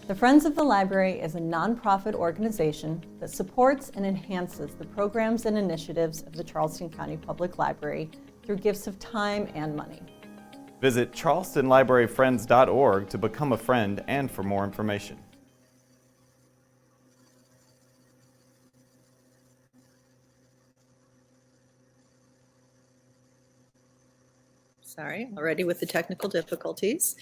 The Friends of the Library is a nonprofit organization that supports and enhances the programs and initiatives of the Charleston County Public Library through gifts of time and money. Visit charlestonlibraryfriends.org to become a friend and for more information. Sorry, already with the technical difficulties.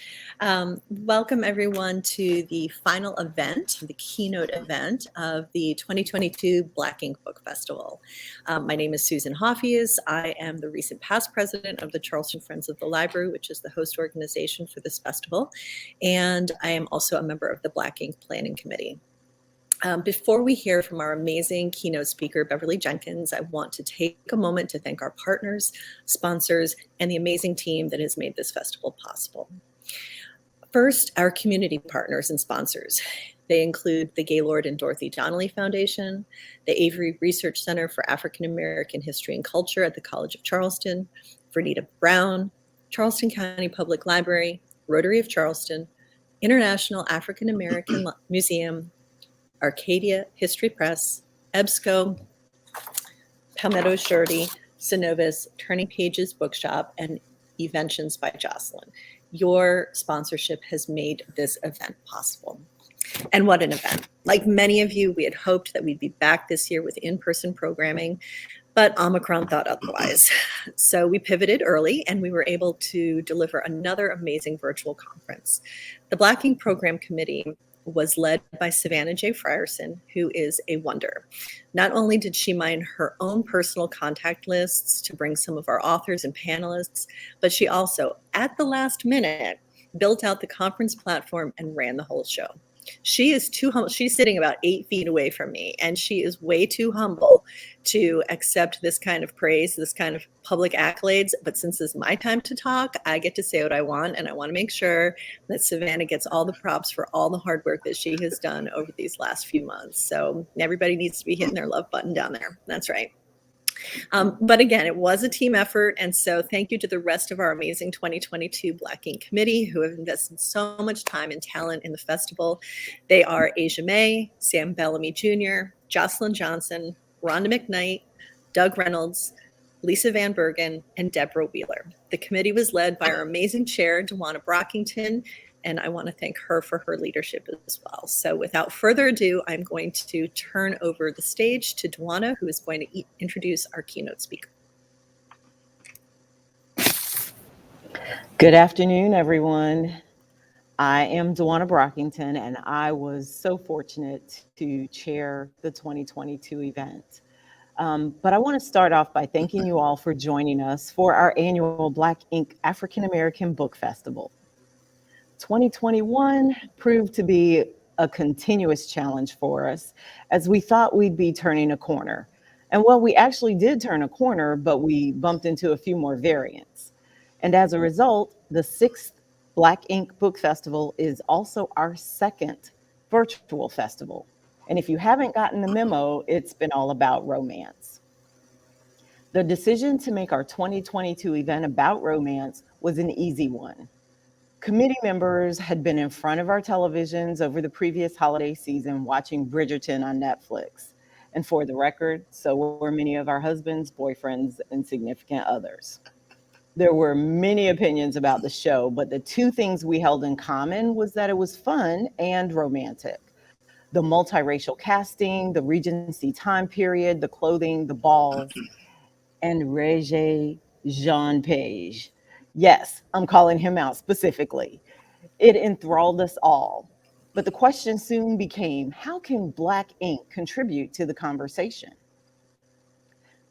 Welcome everyone to the final event, the keynote event of the 2022 Black Ink Book Festival. My name is Susan Hoffies. I am the recent past president of the Charleston Friends of the Library, which is the host organization for this festival. And I am also a member of the Black Ink Planning Committee. Before we hear from our amazing keynote speaker, Beverly Jenkins, I want to take a moment to thank our partners, sponsors, and the amazing team that has made this festival possible. First, our community partners and sponsors. They include the Gaylord and Dorothy Donnelly Foundation, the Avery Research Center for African American History and Culture at the College of Charleston, Vernita Brown, Charleston County Public Library, Rotary of Charleston, International African American Museum, Arcadia History Press, EBSCO, Palmetto Surety, Synovus, Turning Pages Bookshop, and Eventions by Jocelyn. Your sponsorship has made this event possible. And what an event. Like many of you, we had hoped that we'd be back this year with in-person programming, but Omicron thought otherwise. So we pivoted early and we were able to deliver another amazing virtual conference. The Black Ink Program Committee was led by Savannah J. Frierson, who is a wonder. Not only did she mine her own personal contact lists to bring some of our authors and panelists, but she also, at the last minute, built out the conference platform and ran the whole show. She is too humble. She's sitting about 8 feet away from me, and she is way too humble to accept this kind of praise, this kind of public accolades. But since it's my time to talk, I get to say what I want, and I want to make sure that Savannah gets all the props for all the hard work that she has done over these last few months. So everybody needs to be hitting their love button down there. That's right. But again, it was a team effort. And so thank you to the rest of our amazing 2022 Black Ink Committee who have invested so much time and talent in the festival. They are Asia May, Sam Bellamy Jr., Jocelyn Johnson, Rhonda McKnight, Doug Reynolds, Lisa Van Bergen, and Deborah Wheeler. The committee was led by our amazing chair, Dewana Brockington, and I want to thank her for her leadership as well. So without further ado, I'm going to turn over the stage to Dewana, who is going to introduce our keynote speaker. Good afternoon, everyone. I am Dewana Brockington, and I was so fortunate to chair the 2022 event. But I want to start off by thanking you all for joining us for our annual Black Ink African American Book Festival. 2021 proved to be a continuous challenge for us as we thought we'd be turning a corner. And well, we actually did turn a corner, but we bumped into a few more variants. And as a result, the 6th Black Ink Book Festival is also our 2nd virtual festival. And if you haven't gotten the memo, it's been all about romance. The decision to make our 2022 event about romance was an easy one. Committee members had been in front of our televisions over the previous holiday season watching Bridgerton on Netflix. And for the record, so were many of our husbands, boyfriends, and significant others. There were many opinions about the show, but the two things we held in common was that it was fun and romantic. The multiracial casting, the Regency time period, the clothing, the balls, and Regé Jean Page. Yes, I'm calling him out specifically. It enthralled us all. But the question soon became, how can Black ink contribute to the conversation?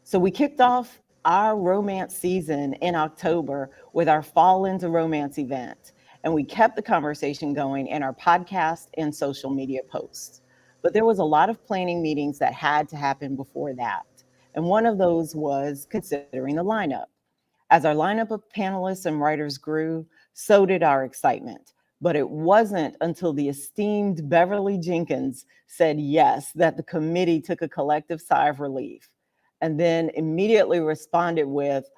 So we kicked off our romance season in October with our Fall into Romance event, and we kept the conversation going in our podcast and social media posts. But there was a lot of planning meetings that had to happen before that. And one of those was considering the lineup. As our lineup of panelists and writers grew, so did our excitement. But it wasn't until the esteemed Beverly Jenkins said yes that the committee took a collective sigh of relief and then immediately responded with,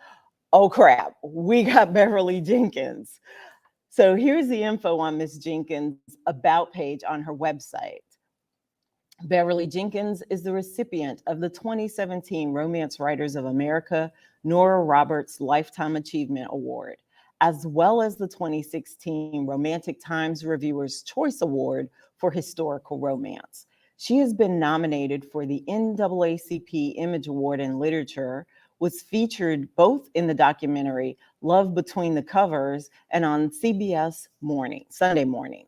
oh crap, we got Beverly Jenkins. So here's the info on Miss Jenkins' About page on her website. Beverly Jenkins is the recipient of the 2017 Romance Writers of America Nora Roberts Lifetime Achievement Award, as well as the 2016 Romantic Times Reviewer's Choice Award for Historical Romance. She has been nominated for the NAACP Image Award in Literature, was featured both in the documentary Love Between the Covers and on CBS Sunday Morning.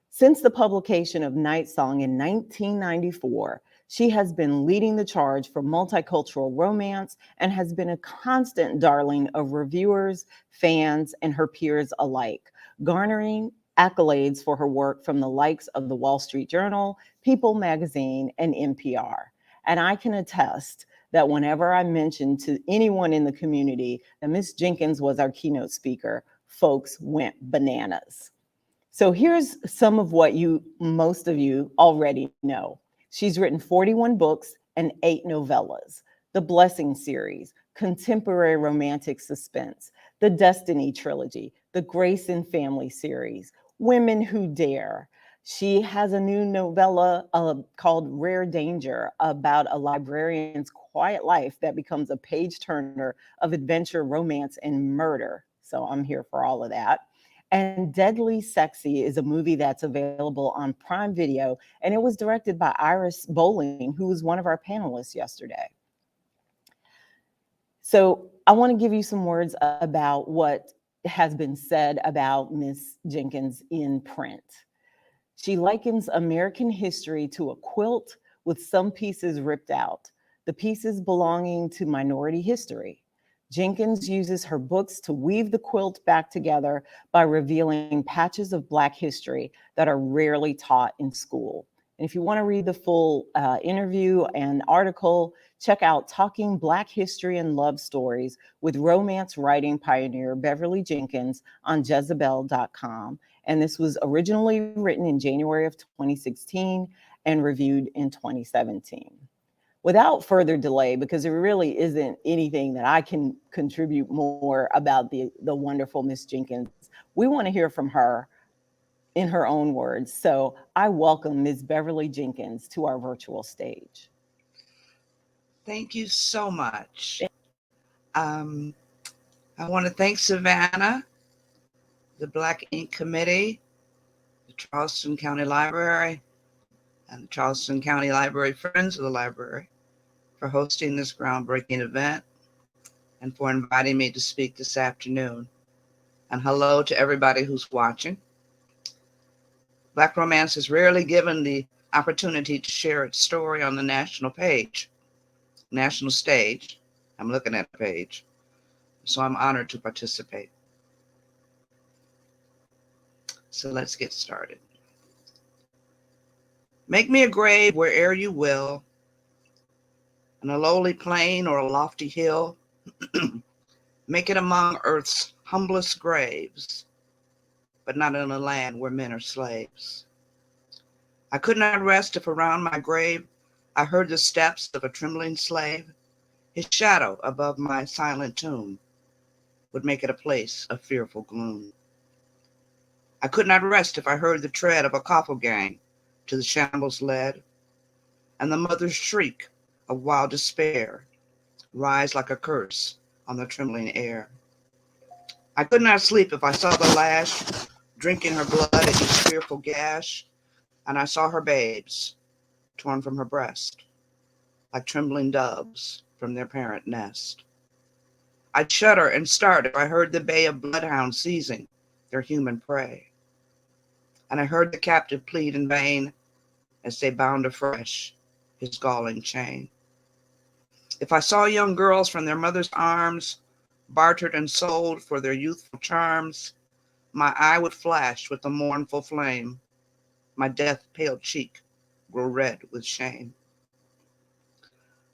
Since the publication of Night Song in 1994, she has been leading the charge for multicultural romance and has been a constant darling of reviewers, fans, and her peers alike, garnering accolades for her work from the likes of the Wall Street Journal, People magazine, and NPR. And I can attest that whenever I mentioned to anyone in the community that Miss Jenkins was our keynote speaker, folks went bananas. So here's some of what most of you already know. She's written 41 books and 8 novellas, the Blessing series, Contemporary Romantic Suspense, the Destiny trilogy, the Grace and Family series, Women Who Dare. She has a new novella called Rare Danger about a librarian's quiet life that becomes a page turner of adventure, romance, and murder. So I'm here for all of that. And Deadly Sexy is a movie that's available on Prime Video, and it was directed by Iris Bowling, who was one of our panelists yesterday. So I want to give you some words about what has been said about Miss Jenkins in print. She likens American history to a quilt with some pieces ripped out, the pieces belonging to minority history. Jenkins uses her books to weave the quilt back together by revealing patches of Black history that are rarely taught in school. And if you want to read the full interview and article, check out Talking Black History and Love Stories with romance writing pioneer Beverly Jenkins on Jezebel.com. And this was originally written in January of 2016 and reviewed in 2017. Without further delay, because there really isn't anything that I can contribute more about the wonderful Miss Jenkins, we want to hear from her in her own words. So I welcome Ms. Beverly Jenkins to our virtual stage. Thank you so much. I want to thank Savannah, the Black Ink Committee, the Charleston County Library, and the Charleston County Library Friends of the Library for hosting this groundbreaking event and for inviting me to speak this afternoon. And hello to everybody who's watching. Black romance is rarely given the opportunity to share its story on the national stage. I'm looking at the page, so I'm honored to participate. So let's get started. Make me a grave where'er you will, on a lowly plain or a lofty hill. Make it among earth's humblest graves, but not in a land where men are slaves. I could not rest if around my grave I heard the steps of a trembling slave. His shadow above my silent tomb would make it a place of fearful gloom. I could not rest if I heard the tread of a coffle gang to the shambles led, and the mother's shriek of wild despair rise like a curse on the trembling air. I could not sleep if I saw the lash drinking her blood at each fearful gash, and I saw her babes torn from her breast like trembling doves from their parent nest. I'd shudder and start if I heard the bay of bloodhounds seizing their human prey, and I heard the captive plead in vain as they bound afresh his galling chain. If I saw young girls from their mother's arms bartered and sold for their youthful charms, my eye would flash with a mournful flame, my death-pale cheek grow red with shame.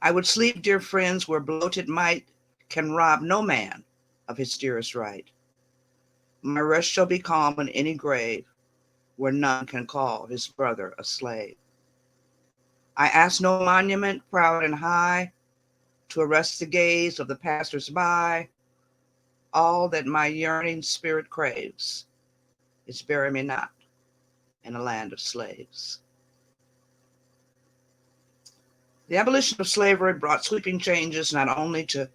I would sleep, dear friends, where bloated might can rob no man of his dearest right. My rest shall be calm in any grave where none can call his brother a slave. I ask no monument proud and high to arrest the gaze of the passers-by. All that my yearning spirit craves is bury me not in a land of slaves. The abolition of slavery brought sweeping changes not only to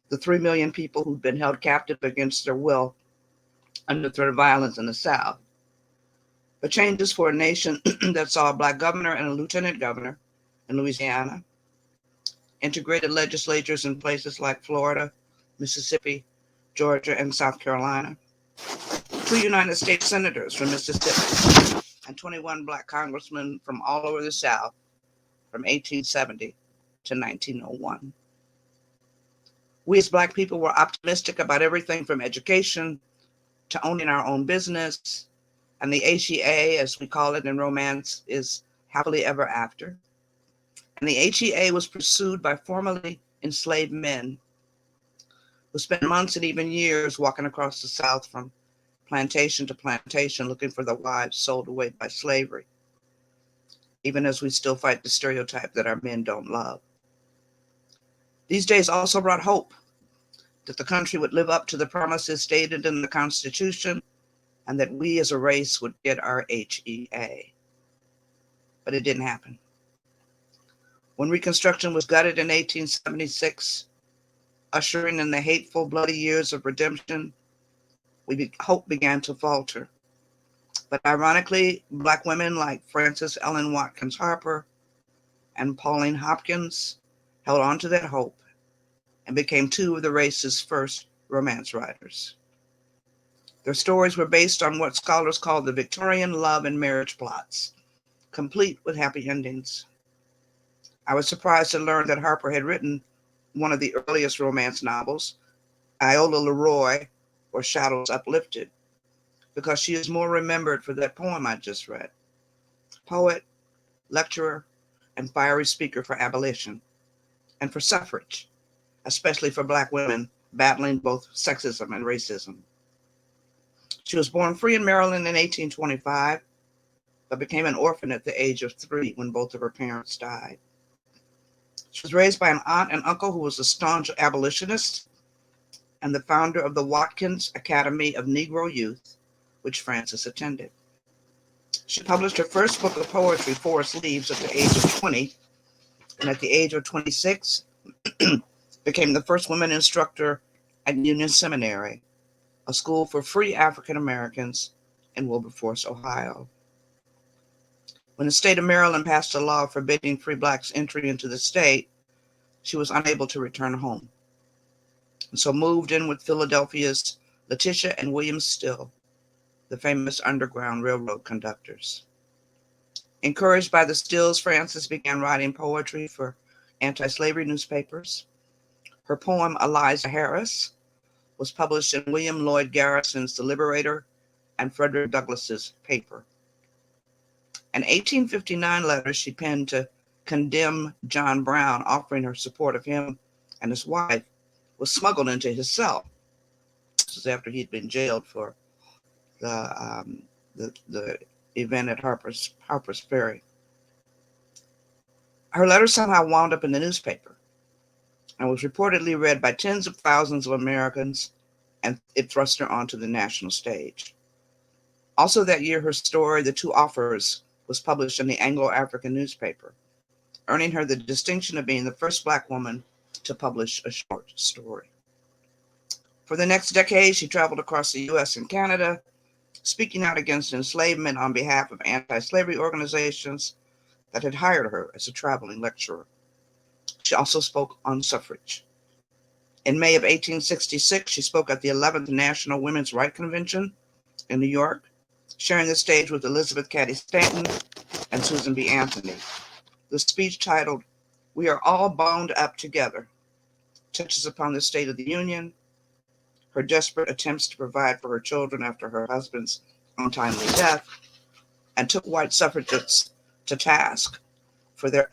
the 3 million people who'd been held captive against their will under threat of violence in the South, but changes for a nation that saw a Black governor and a lieutenant governor in Louisiana, integrated legislatures in places like Florida, Mississippi, Georgia, and South Carolina, 2 United States senators from Mississippi, and 21 Black congressmen from all over the South from 1870 to 1901. We as Black people were optimistic about everything from education to owning our own business, and the HEA, as we call it in romance, is happily ever after. And the HEA was pursued by formerly enslaved men who spent months and even years walking across the South from plantation to plantation looking for the wives sold away by slavery, even as we still fight the stereotype that our men don't love. These days also brought hope that the country would live up to the promises stated in the Constitution and that we as a race would get our HEA. But it didn't happen. When Reconstruction was gutted in 1876, ushering in the hateful, bloody years of redemption, hope began to falter. But ironically, Black women like Frances Ellen Watkins Harper and Pauline Hopkins held on to that hope and became 2 of the race's first romance writers. Their stories were based on what scholars call the Victorian love and marriage plots, complete with happy endings. I was surprised to learn that Harper had written one of the earliest romance novels, Iola Leroy, or Shadows Uplifted, because she is more remembered for that poem I just read. Poet, lecturer, and fiery speaker for abolition, and for suffrage, especially for Black women battling both sexism and racism. She was born free in Maryland in 1825, but became an orphan at the age of 3 when both of her parents died. She was raised by an aunt and uncle who was a staunch abolitionist and the founder of the Watkins Academy of Negro Youth, which Frances attended. She published her first book of poetry, Forest Leaves, at the age of 20, and at the age of 26, became the first woman instructor at Union Seminary, a school for free African Americans in Wilberforce, Ohio. When the state of Maryland passed a law forbidding free Blacks entry into the state, she was unable to return home, and so moved in with Philadelphia's Letitia and William Still, the famous Underground Railroad conductors. Encouraged by the Stills, Frances began writing poetry for anti-slavery newspapers. Her poem, Eliza Harris, was published in William Lloyd Garrison's The Liberator and Frederick Douglass's Paper. An 1859 letter she penned to condemn John Brown, offering her support of him and his wife, was smuggled into his cell. This was after he'd been jailed for the event at Harper's Ferry. Her letter somehow wound up in the newspaper and was reportedly read by tens of thousands of Americans, and it thrust her onto the national stage. Also that year, her story, The Two Offers, was published in the Anglo-African newspaper, earning her the distinction of being the first Black woman to publish a short story. For the next decade, she traveled across the U.S. and Canada, speaking out against enslavement on behalf of anti-slavery organizations that had hired her as a traveling lecturer. She also spoke on suffrage. In May of 1866, she spoke at the 11th National Women's Rights Convention in New York, sharing the stage with Elizabeth Cady Stanton and Susan B. Anthony. The speech, titled, "We Are All Bound Up Together," touches upon the state of the Union, her desperate attempts to provide for her children after her husband's untimely death, and took white suffragists to task for their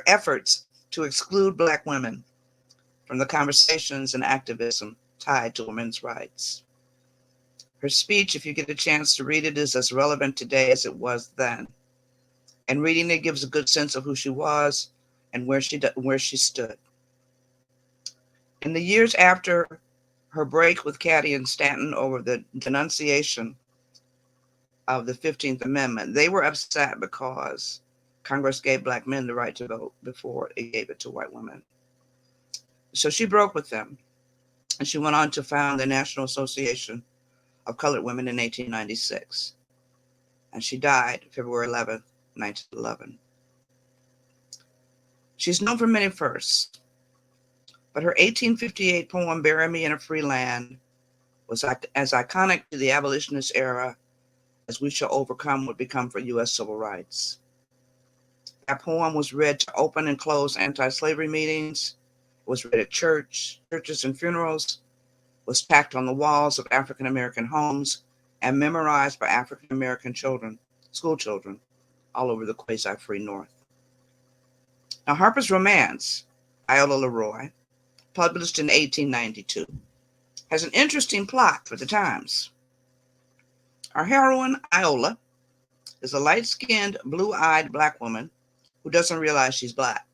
efforts to exclude Black women from the conversations and activism tied to women's rights. Her speech, if you get a chance to read it, is as relevant today as it was then. And reading it gives a good sense of who she was and where she stood. In the years after her break with Cady and Stanton over the denunciation of the 15th Amendment. They were upset because Congress gave black men the right to vote before it gave it to white women. So she broke with them, and she went on to found the National Association of Colored Women in 1896. And she died February 11th, 1911. She's known for many firsts, but her 1858 poem, Bury Me in a Free Land, was as iconic to the abolitionist era as We Shall Overcome would become for U.S. civil rights. That poem was read to open and close anti-slavery meetings, was read at churches and funerals, was tacked on the walls of African-American homes, and memorized by African-American children, school children, all over the quasi-free North. Now, Harper's Romance, Iola Leroy, published in 1892, has an interesting plot for the times. Our heroine, Iola, is a light-skinned, blue-eyed black woman who doesn't realize she's black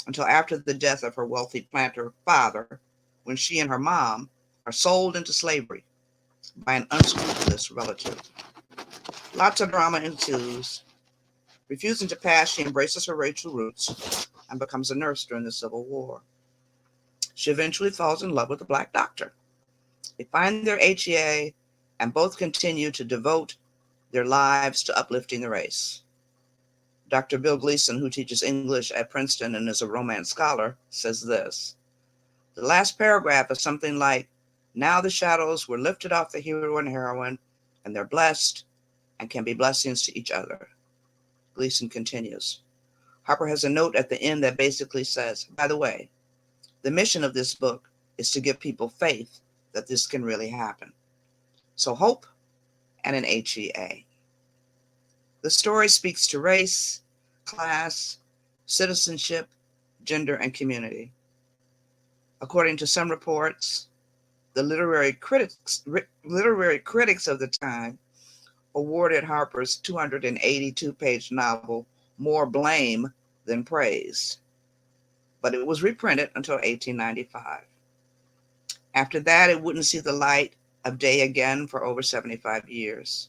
until after the death of her wealthy planter father, when she and her mom are sold into slavery by an unscrupulous relative. Lots of drama ensues. Refusing to pass, she embraces her racial roots and becomes a nurse during the Civil War. She eventually falls in love with a black doctor. They find their HEA and both continue to devote their lives to uplifting the race. Dr. Bill Gleason, who teaches English at Princeton and is a Romance scholar, says this. The last paragraph is something like, now the shadows were lifted off the hero and heroine, and they're blessed and can be blessings to each other. Gleason continues. Harper has a note at the end that basically says, by the way, the mission of this book is to give people faith that this can really happen. So hope and an HEA. The story speaks to race, class, citizenship, gender, and community. According to some reports, the literary critics of the time awarded Harper's 282-page novel more blame than praise, but it was reprinted until 1895. After that, it wouldn't see the light of day again for over 75 years,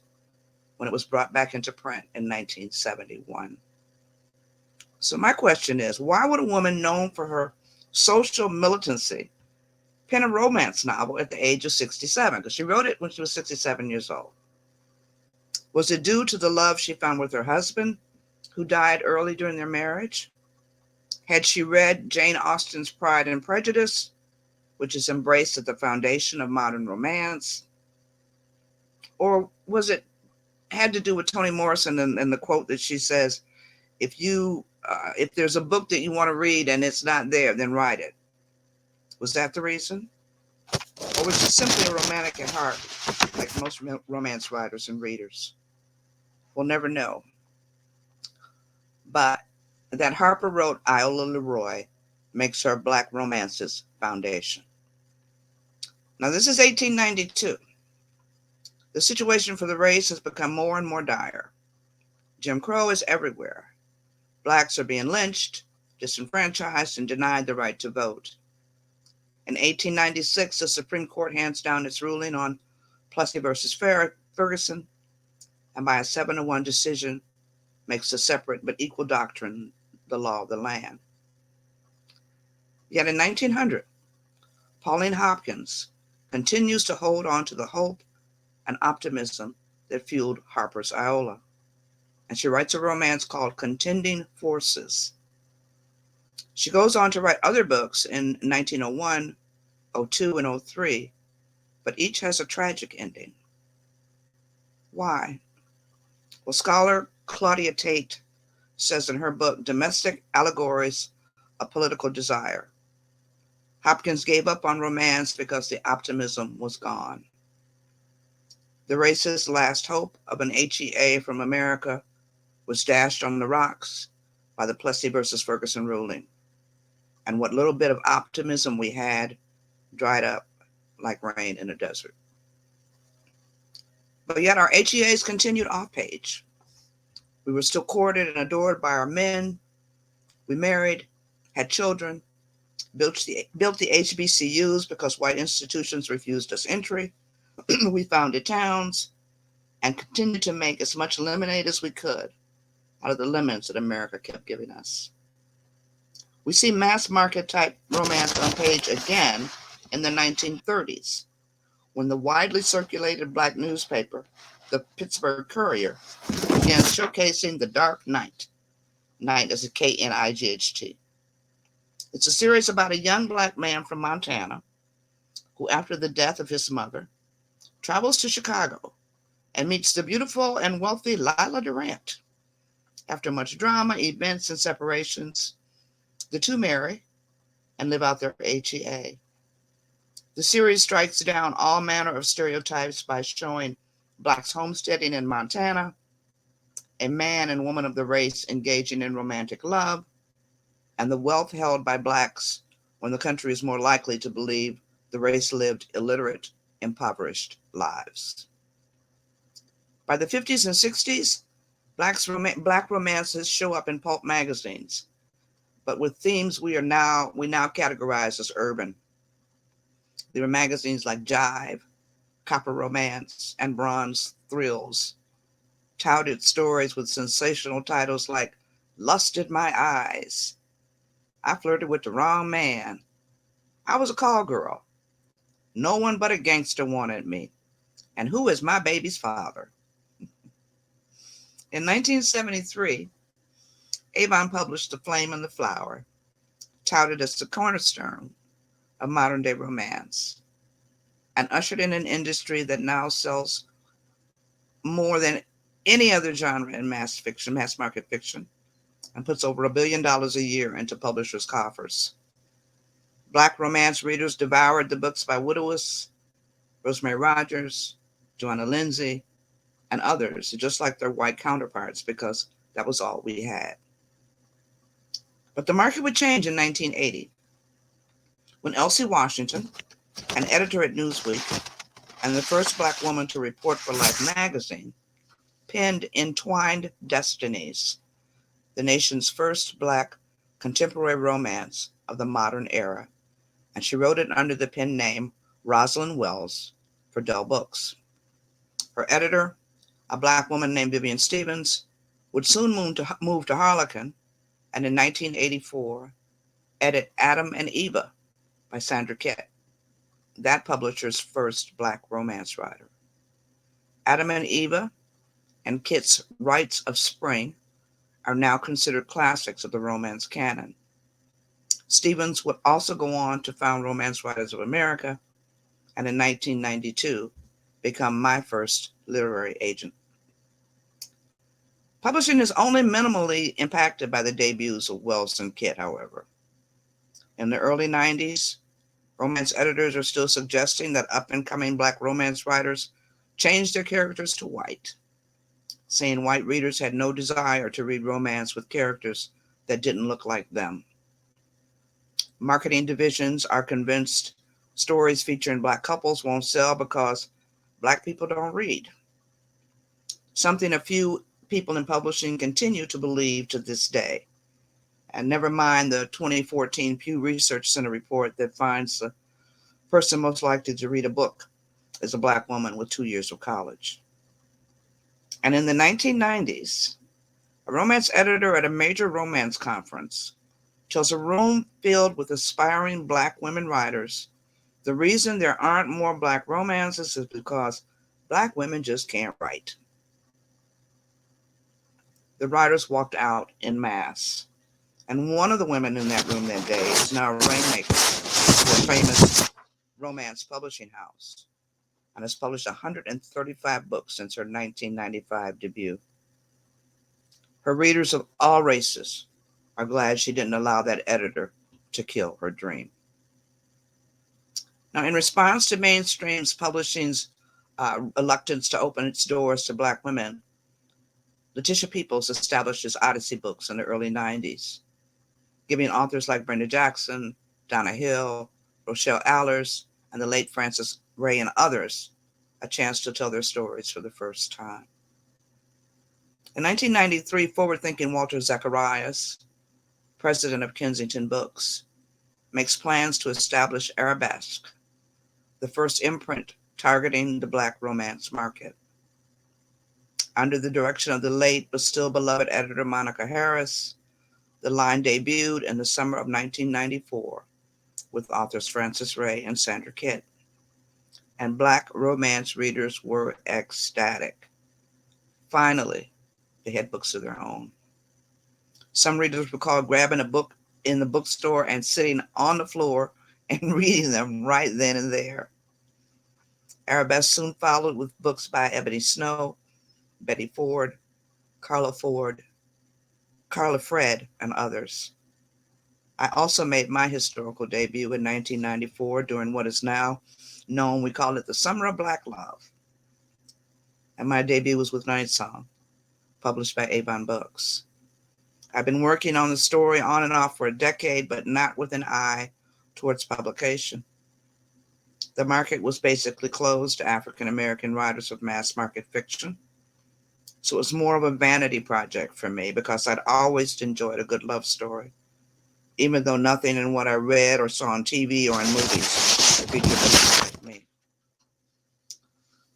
when it was brought back into print in 1971. So my question is, why would a woman known for her social militancy pen a romance novel at the age of 67? Because she wrote it when she was 67 years old. Was it due to the love she found with her husband, who died early during their marriage? Had she read Jane Austen's Pride and Prejudice, which is embraced at the foundation of modern romance? Or was it had to do with Toni Morrison and the quote that she says, if there's a book that you want to read and it's not there, then write it? Was that the reason? Or was she simply a romantic at heart, like most romance writers and readers? We'll never know. But that Harper wrote Iola Leroy makes her Black romance's foundation. Now, this is 1892. The situation for the race has become more and more dire. Jim Crow is everywhere. Blacks are being lynched, disenfranchised, and denied the right to vote. In 1896, the Supreme Court hands down its ruling on Plessy versus Ferguson, and by a 7-1 decision, makes a separate but equal doctrine the law of the land. Yet in 1900, Pauline Hopkins continues to hold on to the hope and optimism that fueled Harper's Iola, and she writes a romance called Contending Forces. She goes on to write other books in 1901, 02, and 03, but each has a tragic ending. Why? Well, scholar Claudia Tate says in her book, Domestic Allegories of Political Desire, Hopkins gave up on romance because the optimism was gone. The race's last hope of an HEA from America was dashed on the rocks by the Plessy versus Ferguson ruling. And what little bit of optimism we had dried up like rain in a desert. But yet our HEAs continued off page. We were still courted and adored by our men. We married, had children, built the HBCUs because white institutions refused us entry. We founded towns and continued to make as much lemonade as we could out of the lemons that America kept giving us. We see mass market type romance on page again in the 1930s, when the widely circulated black newspaper, the Pittsburgh Courier, began showcasing The Dark Knight. Knight is a Knight. It's a series about a young black man from Montana who, after the death of his mother, travels to Chicago and meets the beautiful and wealthy Lila Durant. After much drama, events, and separations, the two marry and live out their HEA. The series strikes down all manner of stereotypes by showing blacks homesteading in Montana, a man and woman of the race engaging in romantic love, and the wealth held by blacks when the country is more likely to believe the race lived illiterate, impoverished lives. By the 50s and 60s, black romances show up in pulp magazines, but with themes we now categorize as urban. There were magazines like Jive, Copper Romance, and Bronze Thrills, touted stories with sensational titles like Lusted My Eyes, I Flirted with the Wrong Man, I Was a Call Girl, No One But a Gangster Wanted Me, and Who is My Baby's Father? In 1973, Avon published The Flame and the Flower, touted as the cornerstone of modern-day romance, and ushered in an industry that now sells more than any other genre in mass market fiction, and puts over $1 billion a year into publishers' coffers. Black romance readers devoured the books by Woodowus, Rosemary Rogers, Joanna Lindsay, and others, just like their white counterparts, because that was all we had. But the market would change in 1980 when Elsie Washington, an editor at Newsweek and the first black woman to report for Life magazine, penned Entwined Destinies, the nation's first black contemporary romance of the modern era, and she wrote it under the pen name Rosalind Wells for Dell Books. Her editor, a black woman named Vivian Stevens, would soon move to Harlequin, and in 1984, edit Adam and Eva by Sandra Kett, that publisher's first black romance writer. Adam and Eva and Kett's Rites of Spring are now considered classics of the romance canon. Stevens would also go on to found Romance Writers of America, and in 1992, become my first literary agent. Publishing is only minimally impacted by the debuts of Wells and Kett, however. In the early 90s, romance editors are still suggesting that up-and-coming black romance writers change their characters to white, saying white readers had no desire to read romance with characters that didn't look like them. Marketing divisions are convinced stories featuring black couples won't sell because black people don't read, something a few people in publishing continue to believe to this day. And never mind the 2014 Pew Research Center report that finds the person most likely to read a book is a black woman with 2 years of college. And in the 1990s, a romance editor at a major romance conference tells a room filled with aspiring black women writers the reason there aren't more black romances is because black women just can't write. The writers walked out en masse, and one of the women in that room that day is now a rainmaker for a famous romance publishing house and has published 135 books since her 1995 debut. Her readers of all races are glad she didn't allow that editor to kill her dream. Now, in response to mainstream publishing's reluctance to open its doors to black women, Letitia Peoples established Odyssey Books in the early 90s, giving authors like Brenda Jackson, Donna Hill, Rochelle Allers, and the late Frances Ray and others a chance to tell their stories for the first time. In 1993, forward-thinking Walter Zacharias, president of Kensington Books, makes plans to establish Arabesque, the first imprint targeting the black romance market. Under the direction of the late but still beloved editor Monica Harris, the line debuted in the summer of 1994 with authors Frances Ray and Sandra Kidd. And Black romance readers were ecstatic. Finally, they had books of their own. Some readers recall grabbing a book in the bookstore and sitting on the floor and reading them right then and there. Arabesque soon followed with books by Ebony Snow, Betty Ford, Carla Fred, and others. I also made my historical debut in 1994 during what is now known, we call it the Summer of Black Love. And my debut was with Night Song, published by Avon Books. I've been working on the story on and off for a decade, but not with an eye towards publication. The market was basically closed to African American writers of mass market fiction. So it was more of a vanity project for me because I'd always enjoyed a good love story, even though nothing in what I read or saw on TV or in movies featured a like me.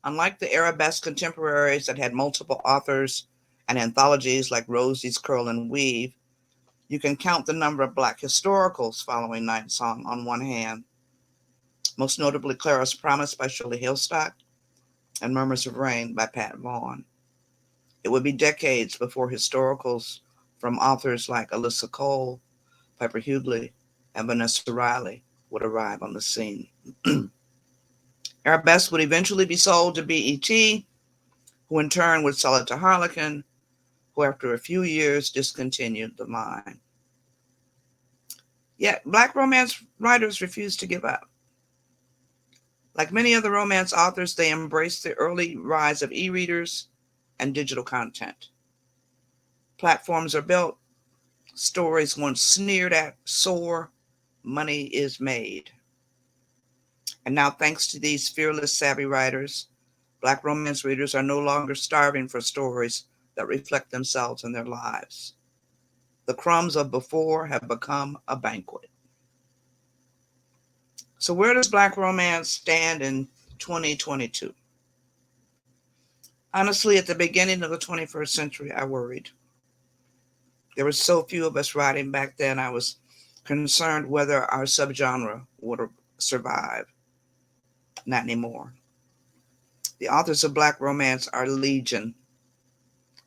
Unlike the Arabesque contemporaries that had multiple authors and anthologies like Rosie's Curl and Weave, you can count the number of Black historicals following Night Song on one hand, most notably Clara's Promise by Shirley Hillstock and Murmurs of Rain by Pat Vaughan. It would be decades before historicals from authors like Alyssa Cole, Piper Hughley, and Vanessa Riley would arrive on the scene. Arabesque would eventually be sold to BET, who in turn would sell it to Harlequin, who after a few years discontinued the line. Yet Black romance writers refused to give up. Like many other romance authors, they embraced the early rise of e-readers and digital content. Platforms are built, stories once sneered at soar, money is made. And now, thanks to these fearless, savvy writers, Black romance readers are no longer starving for stories that reflect themselves and their lives. The crumbs of before have become a banquet. So where does Black romance stand in 2022? Honestly, at the beginning of the 21st century, I worried. There were so few of us writing back then, I was concerned whether our subgenre would survive. Not anymore. The authors of Black romance are legion.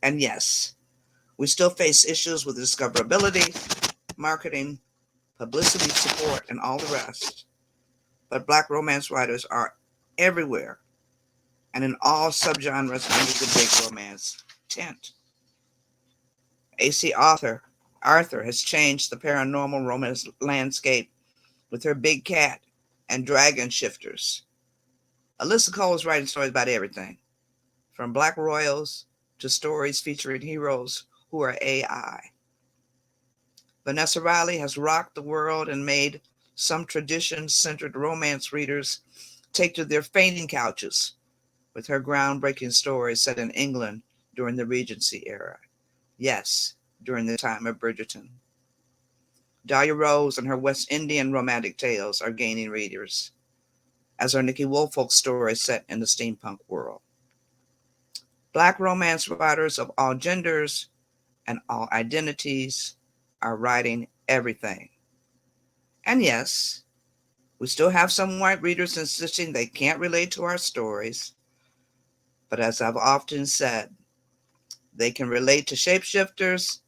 And yes, we still face issues with discoverability, marketing, publicity support, and all the rest. But Black romance writers are everywhere and in all subgenres under the big romance tent. A.C. Arthur has changed the paranormal romance landscape with her Big Cat and Dragon Shifters. Alyssa Cole is writing stories about everything, from Black royals to stories featuring heroes who are AI. Vanessa Riley has rocked the world and made some tradition-centered romance readers take to their fainting couches with her groundbreaking stories set in England during the Regency era. Yes, during the time of Bridgerton. Dahlia Rose and her West Indian romantic tales are gaining readers, as are Nikki Woolfolk's stories set in the steampunk world. Black romance writers of all genders and all identities are writing everything. And yes, we still have some white readers insisting they can't relate to our stories. But as I've often said, they can relate to shapeshifters,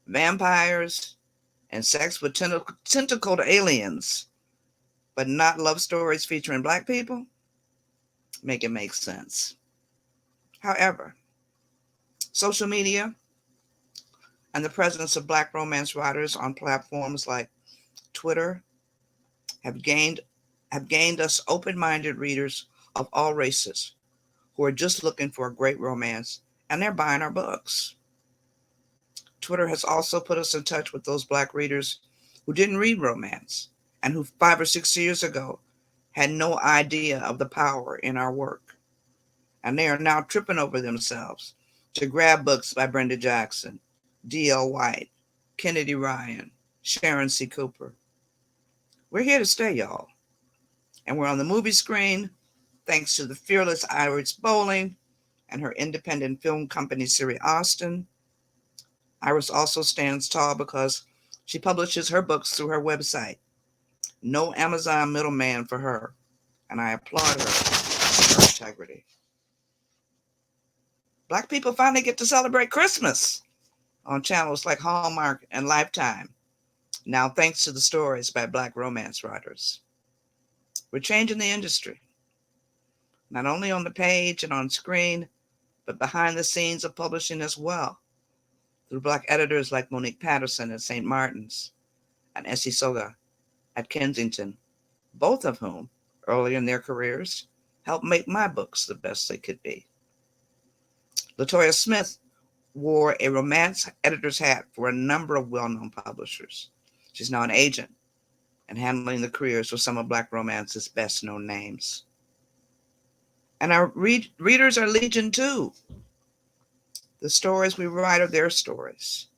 vampires, and sex with tentacled aliens, but not love stories featuring Black people? Make it make sense. However, social media and the presence of Black romance writers on platforms like Twitter have gained us open-minded readers of all races who are just looking for a great romance, and they're buying our books. Twitter has also put us in touch with those Black readers who didn't read romance and who 5 or 6 years ago had no idea of the power in our work. And they are now tripping over themselves to grab books by Brenda Jackson, D.L. White, Kennedy Ryan, Sharon C. Cooper. We're here to stay, y'all. And we're on the movie screen thanks to the fearless Iris Bowling, and her independent film company, Siri Austin. Iris also stands tall because she publishes her books through her website. No Amazon middleman for her, and I applaud her for her integrity. Black people finally get to celebrate Christmas on channels like Hallmark and Lifetime, now thanks to the stories by Black romance writers. We're changing the industry, not only on the page and on screen, but behind the scenes of publishing as well, through Black editors like Monique Patterson at St. Martin's and Essie Soga at Kensington, both of whom, early in their careers, helped make my books the best they could be. Latoya Smith wore a romance editor's hat for a number of well-known publishers. She's now an agent and handling the careers of some of Black romance's best-known names. And our readers are legion too. The stories we write are their stories,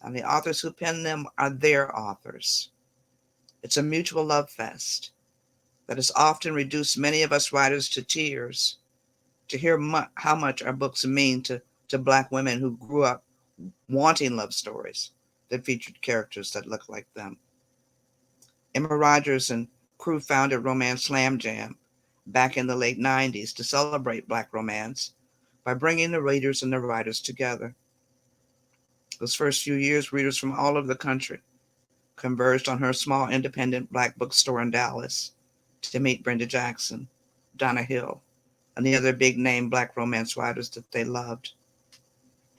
and the authors who pen them are their authors. It's a mutual love fest that has often reduced many of us writers to tears to hear how much our books mean to Black women who grew up wanting love stories that featured characters that looked like them. Emma Rogers and crew founded Romance Slam Jam back in the late 90s to celebrate Black romance by bringing the readers and the writers together. Those first few years, readers from all over the country converged on her small independent Black bookstore in Dallas to meet Brenda Jackson, Donna Hill, and the other big name Black romance writers that they loved.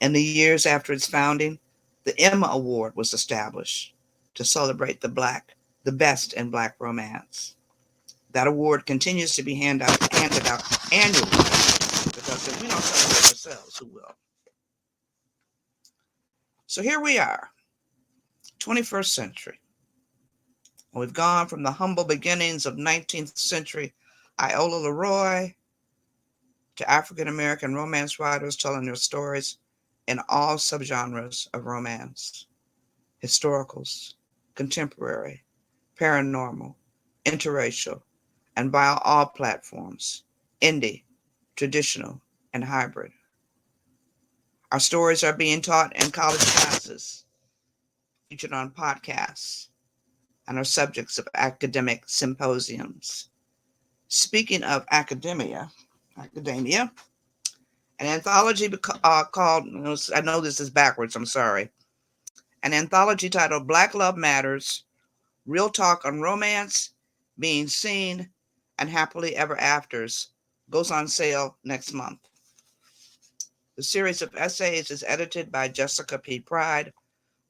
In the years after its founding, the Emma Award was established to celebrate the best in Black romance. That award continues to be handed out annually, because if we don't celebrate ourselves, who will? So here we are, 21st century. We've gone from the humble beginnings of 19th century Iola Leroy to African-American romance writers telling their stories in all subgenres of romance: historicals, contemporary, paranormal, interracial, and via all platforms, indie, traditional, and hybrid. Our stories are being taught in college classes, featured on podcasts, and are subjects of academic symposiums. Speaking of academia, an anthology called, I know this is backwards, I'm sorry, an anthology titled Black Love Matters, Real Talk on Romance, Being Seen, and Happily Ever Afters goes on sale next month. The series of essays is edited by Jessica P. Pride,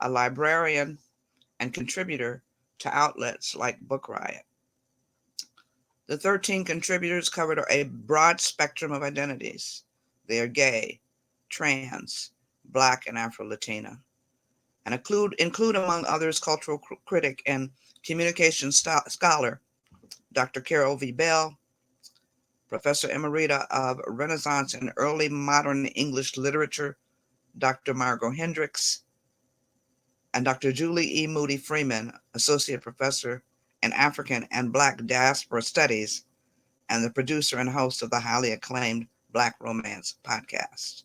a librarian and contributor to outlets like Book Riot. The 13 contributors covered a broad spectrum of identities. They are gay, trans, Black, and Afro-Latina, and include among others cultural critic and communication scholar Dr. Carol V. Bell, Professor Emerita of Renaissance and Early Modern English Literature Dr. Margot Hendricks, and Dr. Julie E. Moody Freeman, Associate Professor in African and Black Diaspora Studies, and the producer and host of the highly acclaimed Black Romance podcast.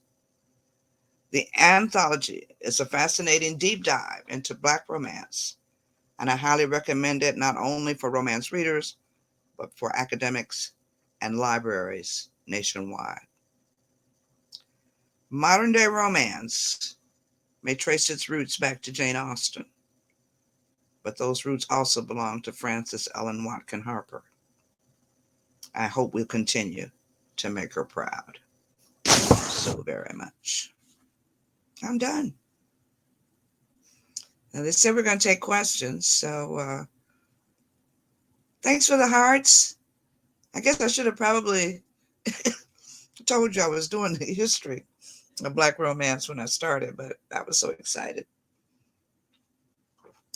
The anthology is a fascinating deep dive into Black romance, and I highly recommend it not only for romance readers, but for academics and libraries nationwide. Modern day romance may trace its roots back to Jane Austen, but those roots also belong to Frances Ellen Watkin Harper. I hope we'll continue to make her proud so very much. I'm done. Now they said we're going to take questions, so thanks for the hearts. I guess I should have probably told you I was doing the history of Black romance when I started, but I was so excited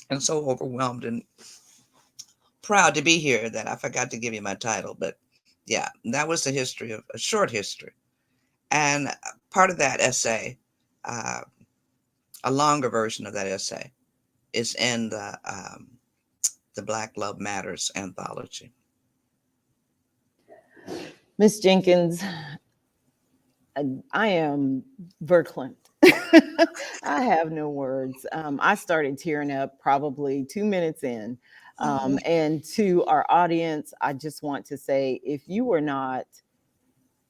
and so overwhelmed and proud to be here that I forgot to give you my title. But yeah, that was the history of a short history. And part of that essay, a longer version of that essay, is in the Black Love Matters anthology. Miss Jenkins, I am verklempt. I have no words. I started tearing up probably 2 minutes in. And to our audience, I just want to say, if you were not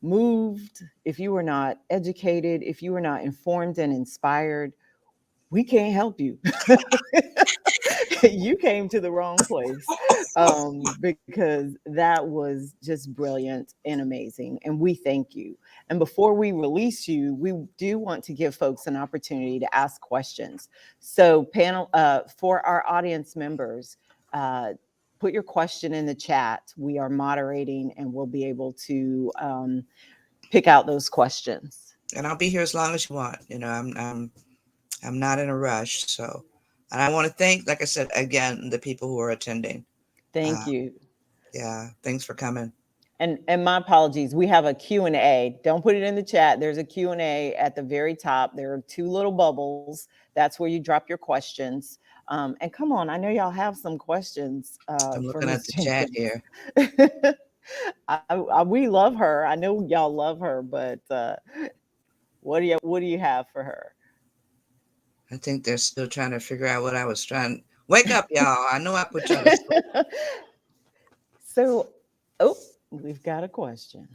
moved, if you were not educated, if you were not informed and inspired, we can't help you. You came to the wrong place, because that was just brilliant and amazing. And we thank you. And before we release you, we do want to give folks an opportunity to ask questions. So panel, for our audience members, put your question in the chat. We are moderating and we'll be able to pick out those questions. And I'll be here as long as you want. You know, I'm not in a rush. So, and I want to thank, like I said, again, the people who are attending. Thank you. Yeah, thanks for coming. And my apologies. We have a Q&A. Don't put it in the chat. There's a Q&A at the very top. There are 2 little bubbles. That's where you drop your questions. And come on, I know y'all have some questions. I'm for looking at Ms. the Jenkins. chat here. We love her. I know y'all love her, but what do you have for her? I think they're still trying to figure out what I was trying. Wake up, y'all. I know I put y'all to sleep. So, oh, we've got a question.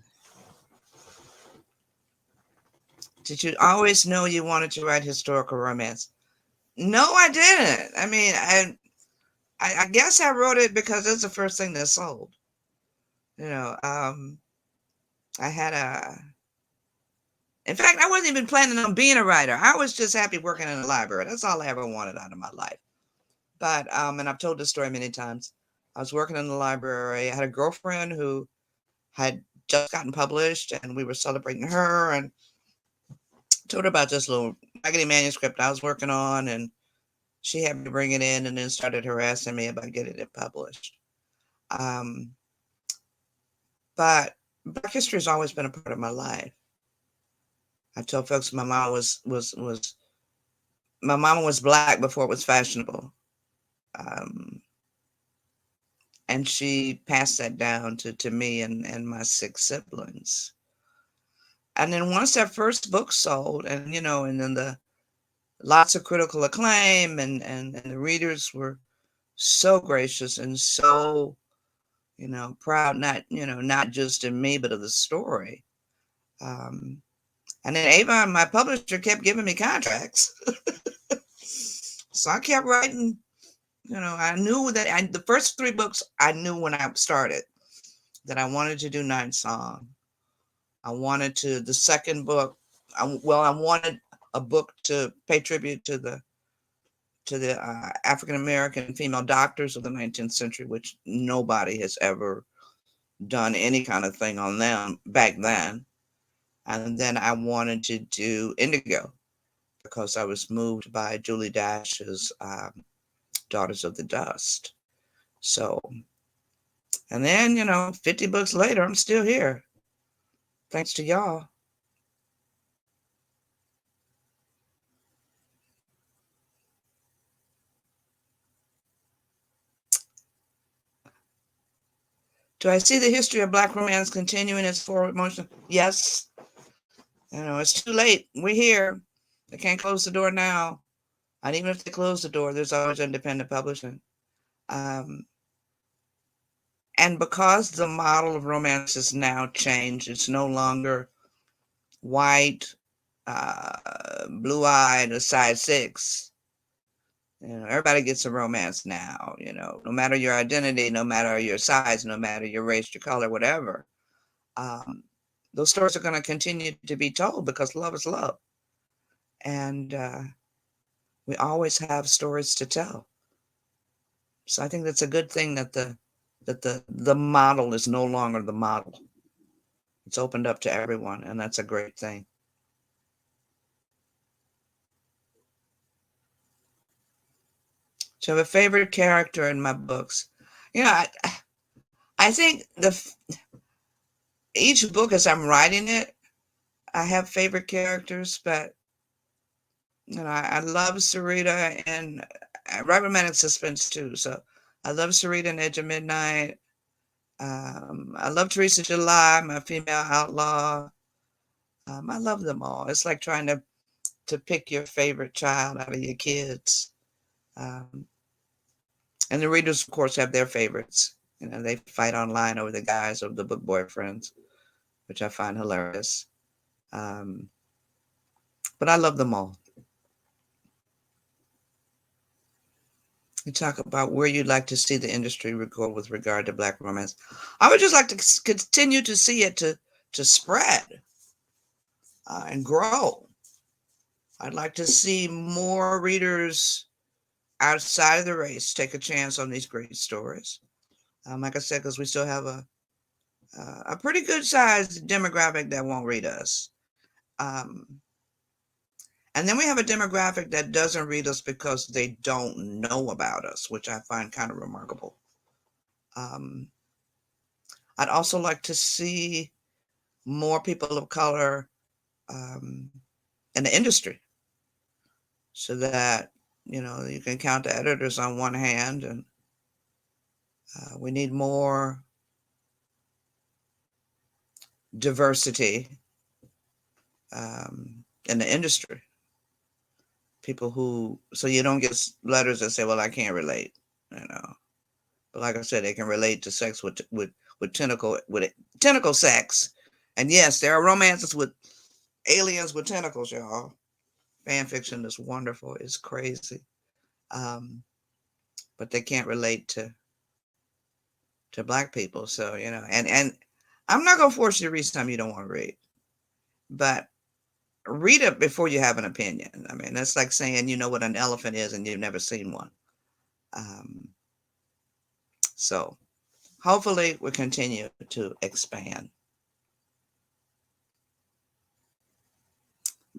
Did you always know you wanted to write historical romance? No, I didn't. I mean, I guess I wrote it because it's the first thing that sold. You know, I had in fact, I wasn't even planning on being a writer. I was just happy working in a library. That's all I ever wanted out of my life. But, and I've told this story many times. I was working in the library. I had a girlfriend who had just gotten published, and we were celebrating her, and told her about this little raggedy manuscript I was working on, and she had me bring it in and then started harassing me about getting it published. But Black history has always been a part of my life. I tell folks my mom was Black before it was fashionable. And she passed that down to me and my 6 siblings. And then once that first book sold, and you know, and then the lots of critical acclaim, and the readers were so gracious and so, you know, proud, not just of me, but of the story. And then Avon, my publisher, kept giving me contracts. So I kept writing. You know, I knew that the first 3 books, I knew when I started that I wanted to do Night Song. I wanted to, the second book, I wanted a book to pay tribute to the African-American female doctors of the 19th century, which nobody has ever done any kind of thing on them back then. And then I wanted to do Indigo because I was moved by Julie Dash's Daughters of the Dust. So, and then, you know, 50 books later, I'm still here. Thanks to y'all. Do I see the history of Black romance continuing its forward motion? Yes. You know, it's too late. We're here. They can't close the door now. And even if they close the door, there's always independent publishing. And because the model of romance has now changed, it's no longer white, blue-eyed, a size 6. You know, everybody gets a romance now, you know, no matter your identity, no matter your size, no matter your race, your color, whatever. Those stories are going to continue to be told because love is love. And we always have stories to tell. So I think that's a good thing that the model is no longer the model. It's opened up to everyone, and that's a great thing. So I have a favorite character in my books. You know, I think each book as I'm writing it, I have favorite characters, but you know, I love Sarita, and I write romantic suspense too. So I love Sarita and Edge of Midnight. I love Teresa July, my female outlaw. I love them all. It's like trying to pick your favorite child out of your kids. Um, and the readers, of course, have their favorites. They fight online over the guys of the book boyfriends, which I find hilarious. Um, but I love them all. You talk about where you'd like to see the industry go with regard to Black romance. I would just like to continue to see it to spread and grow. I'd like to see more readers outside of the race take a chance on these great stories. Like I said, because we still have a pretty good sized demographic that won't read us. And then we have a demographic that doesn't read us because they don't know about us, which I find kind of remarkable. I'd also like to see more people of color in the industry so that, you can count the editors on one hand, and we need more diversity in the industry. People so you don't get letters that say, well, I can't relate, But like I said, they can relate to sex with tentacle sex. And yes, there are romances with aliens with tentacles, y'all. Fan fiction is wonderful. It's crazy. But they can't relate to Black people. So, and I'm not going to force you to read something you don't want to read. But read it before you have an opinion. I mean, that's like saying you know what an elephant is and you've never seen one. So hopefully we'll continue to expand.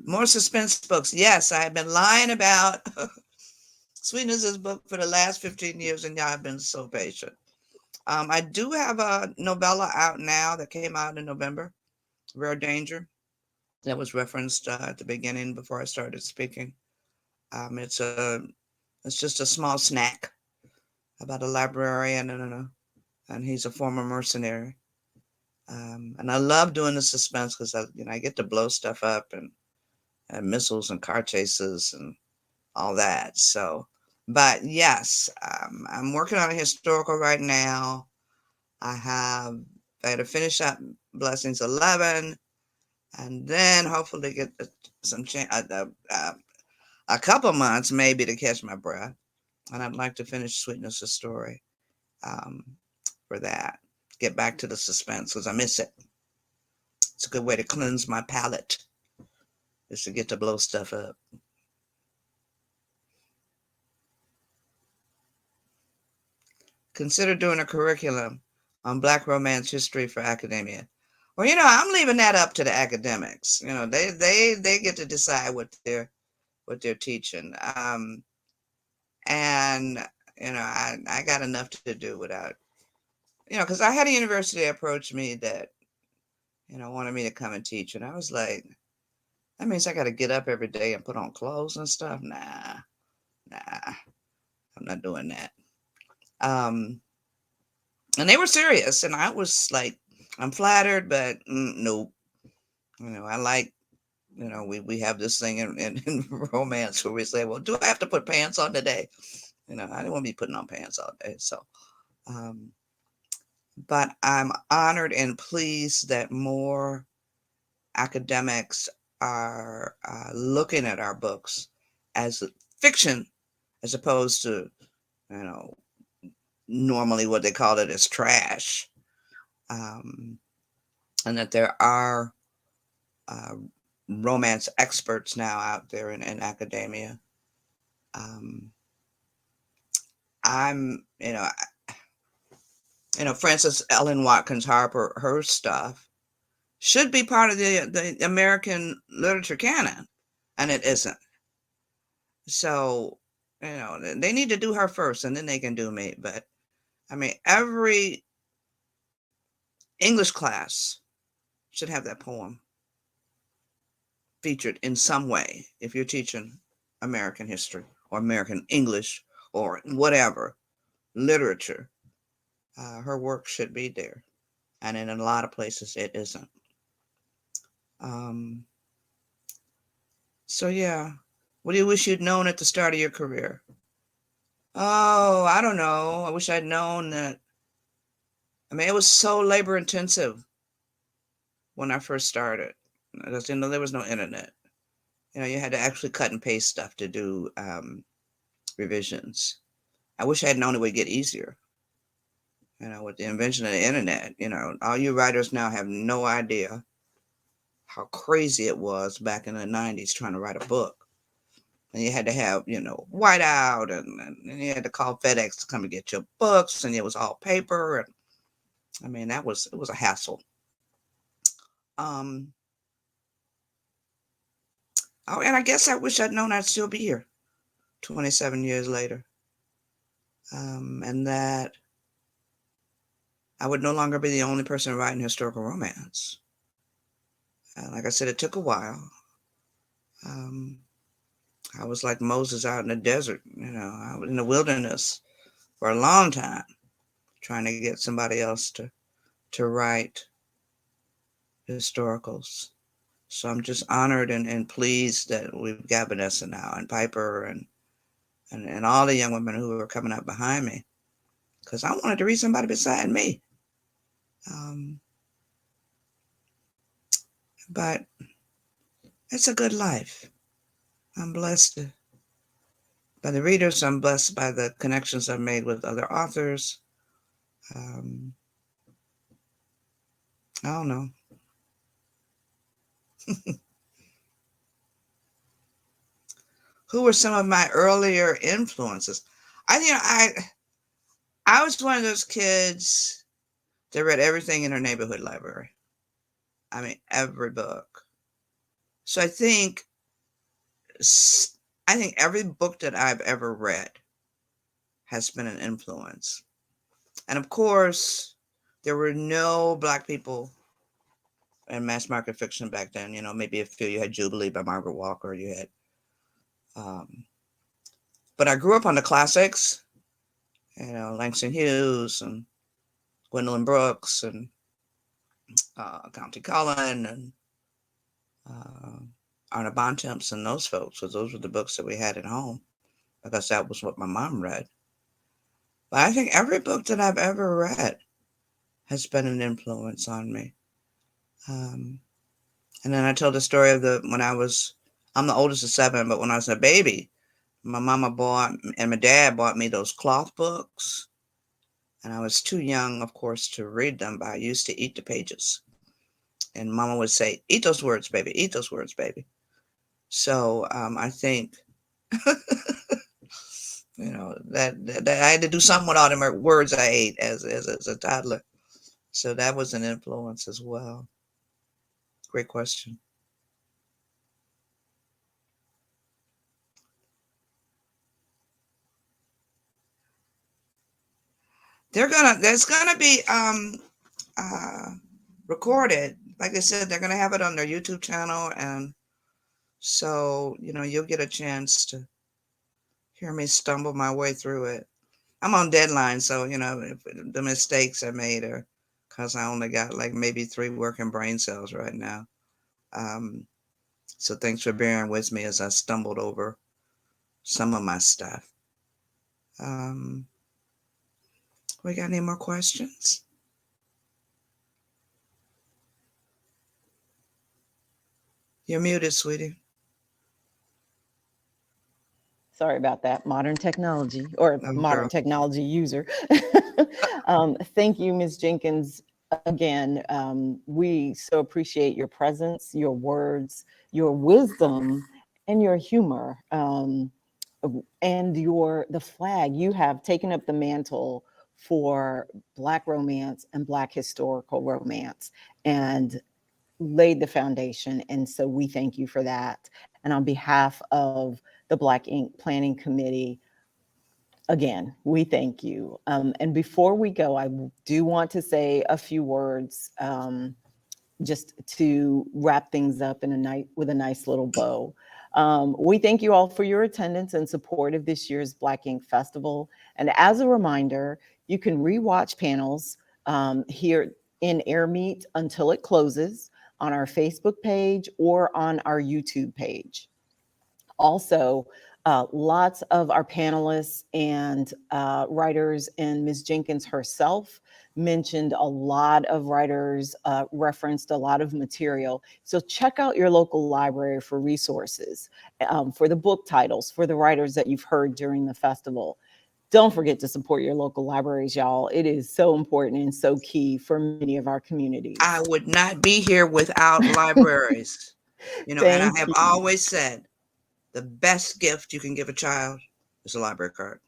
More suspense books. Yes, I have been lying about Sweetness's book for the last 15 years, and y'all have been so patient. I do have a novella out now that came out in November, Rare Danger, that was referenced at the beginning before I started speaking. It's just a small snack about a librarian and he's a former mercenary. And I love doing the suspense because I get to blow stuff up and missiles and car chases and all that. So, but yes, I'm working on a historical right now. I had to finish up Blessings 11, and then hopefully get some a couple months maybe to catch my breath. And I'd like to finish Sweetness's story for that. Get back to the suspense because I miss it. It's a good way to cleanse my palate, is to get to blow stuff up. Consider doing a curriculum on Black romance history for academia. Well, I'm leaving that up to the academics. They get to decide what they're teaching. And I got enough to do without, because I had a university approach me that, wanted me to come and teach, and I was like, that means I got to get up every day and put on clothes and stuff. Nah, I'm not doing that. And they were serious, and I was like, I'm flattered, but nope. I like, we have this thing in romance where we say, well, do I have to put pants on today? I didn't want to be putting on pants all day. So, but I'm honored and pleased that more academics are looking at our books as fiction, as opposed to, normally what they call it is trash. And that there are romance experts now out there in academia. I'm, Frances Ellen Watkins Harper, her stuff should be part of the American literature canon, and it isn't. So, they need to do her first, and then they can do me. But, I mean, every English class should have that poem featured in some way if you're teaching American history or American English or whatever literature. Her work should be there, and in a lot of places it isn't. Um, so yeah, what do you wish you'd known at the start of your career? Oh, I don't know. I wish I'd known that. I mean, it was so labor intensive when I first started. Because, there was no internet. You had to actually cut and paste stuff to do revisions. I wish I had known it would get easier. With the invention of the internet, all you writers now have no idea how crazy it was back in the 90s trying to write a book. And you had to have, whiteout, and you had to call FedEx to come and get your books, and it was all paper. And I mean, it was a hassle. Oh, and I guess I wish I'd known I'd still be here 27 years later. And that I would no longer be the only person writing historical romance. Like I said, it took a while. I was like Moses out in the desert, I was in the wilderness for a long time, trying to get somebody else to write historicals. So I'm just honored and pleased that we've got Vanessa now and Piper and all the young women who are coming up behind me, because I wanted to read somebody beside me. But it's a good life. I'm blessed by the readers. I'm blessed by the connections I've made with other authors. I don't know. Who were some of my earlier influences? I was one of those kids that read everything in her neighborhood library. I mean, every book. So I think every book that I've ever read has been an influence. And of course, there were no Black people in mass market fiction back then. Maybe a few. You had Jubilee by Margaret Walker. You had, but I grew up on the classics. Langston Hughes and Gwendolyn Brooks and Countee Cullen and Arna Bontemps and those folks. So those were the books that we had at home, because that was what my mom read. But I think every book that I've ever read has been an influence on me. And then I tell the story of I'm the oldest of 7, but when I was a baby, my mama bought and my dad bought me those cloth books. And I was too young, of course, to read them, but I used to eat the pages. And mama would say, "Eat those words, baby, eat those words, baby." So I think, that I had to do something with all the words I ate as a toddler. So that was an influence as well. Great question. There's gonna be recorded. Like I said, they're gonna have it on their YouTube channel, and so you'll get a chance to hear me stumble my way through it. I'm on deadline, so if the mistakes I made are because I only got like maybe 3 working brain cells right now. So thanks for bearing with me as I stumbled over some of my stuff. We got any more questions? You're muted, sweetie. Sorry about that. Modern technology, or modern technology user. Thank you, Ms. Jenkins. Again, we so appreciate your presence, your words, your wisdom, and your humor, and the flag. You have taken up the mantle for Black romance and Black historical romance, and laid the foundation. And so we thank you for that. And on behalf of the Black Ink Planning Committee, again, we thank you. And before we go, I do want to say a few words just to wrap things up with a nice little bow. We thank you all for your attendance and support of this year's Black Ink Festival. And as a reminder, you can rewatch panels here in Air Meet until it closes on our Facebook page or on our YouTube page. Also, lots of our panelists and writers, and Ms. Jenkins herself mentioned a lot of writers, referenced a lot of material. So check out your local library for resources, for the book titles, for the writers that you've heard during the festival. Don't forget to support your local libraries, y'all. It is so important and so key for many of our communities. I would not be here without libraries. And I Thank have you. always said the best gift you can give a child is a library card.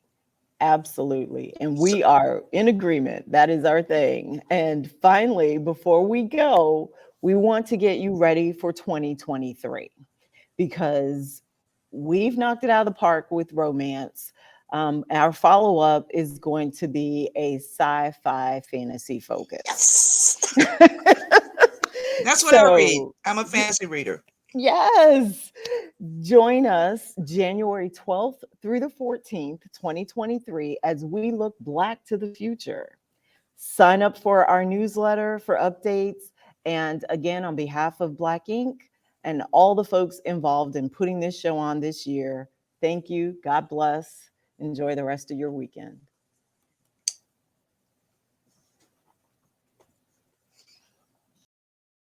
Absolutely. And we are in agreement. That is our thing. And finally, before we go, we want to get you ready for 2023 because we've knocked it out of the park with romance. Our follow-up is going to be a sci-fi fantasy focus. Yes. That's what I read. I'm a fantasy reader. Yes. Join us January 12th through the 14th, 2023, as we look Black to the future. Sign up for our newsletter for updates. And again, on behalf of Black Inc. and all the folks involved in putting this show on this year, thank you. God bless. Enjoy the rest of your weekend.